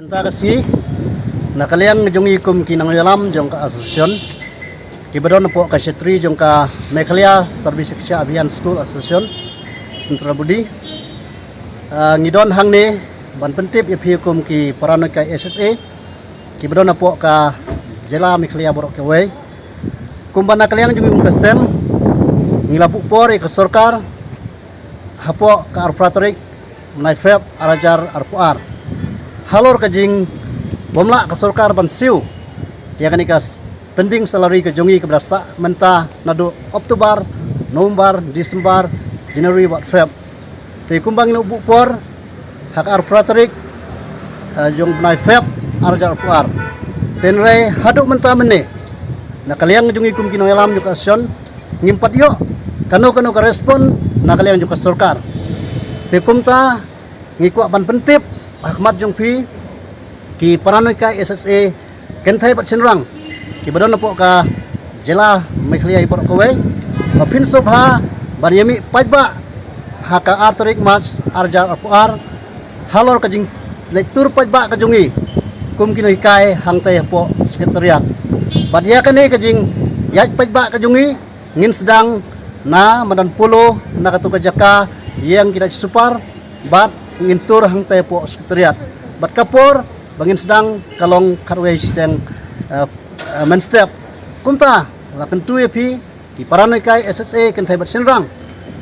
Banta kasi nakaliang jungi kum kinangalam jong ka asosasyon kibadon po ka setri jong ka Meghalaya Service Shiksha Abhiyan School Association Central Budi ngidon hang ni ban pentip ipi kum ki paranoy ka SSA kibadon po ka Jela Meghalaya Borok Kewei kum ban nakaliang jungi kum kasem ngilabu por ke sorkar hapo ka arpratorik naifep arajar arpuar halor kajing bomla ke sorkar bansiu ya kan ikas pending salary ke jongi ke berasa menta nado Oktober, November, Desember, Januari wat Feb. Te kumbang no bupor hak arpratorik jong nai Feb arajar puar. Tenre haduk menta mene nakaliang jongi kum kino elam juga asion ngimpat yo kanu ka respon nakaliang juga sorkar. Te kumta ngikuak ban pentip Ahmad jong pi ki paranoy ka SSA kentai bat senrang ki badon po ka Jela Meghalaya Borok Kewei mapin sobha ban yemi pajba haka artorik match arjar apuar halor ka jing lektur pajba ka jungi kum kino hikai hangtai po sekretariat badia kane ka jing yaj pajba ka jungi ngin sedang na madan pulo na katuka jaka yang kita supar bat ngintur hangtai po sekretariat bat kapor bangin sedang kalong karwe sistem menstep kunta lapen tu epi di paranoy kai SSA kentai bat senrang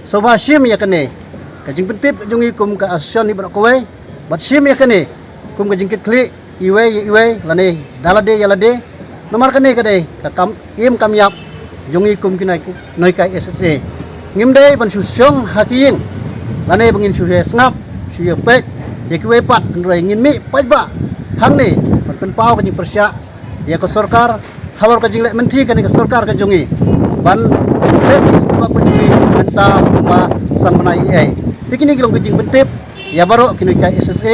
soba sim ya kene kajing pentip jungi kum ka asosiasi Borok Kewei bat sim ya kene kum kajing klik iwe lane dalade yalade nomor kene kade ka kam im kamyap jungi kum kinai noi kai SSA ngimde ban susyong hakiyin lane bangin susye ngap suye pek ya kiwe pat ndrai ngin mi pajba hang ni pen pau kajing persya ya ke sorkar halor kajing lek menti kan ke sorkar ka jungi ban set tuba ko jungi menta ba sang menai ai tikini kilong kajing pentip ya baro kini ka SSA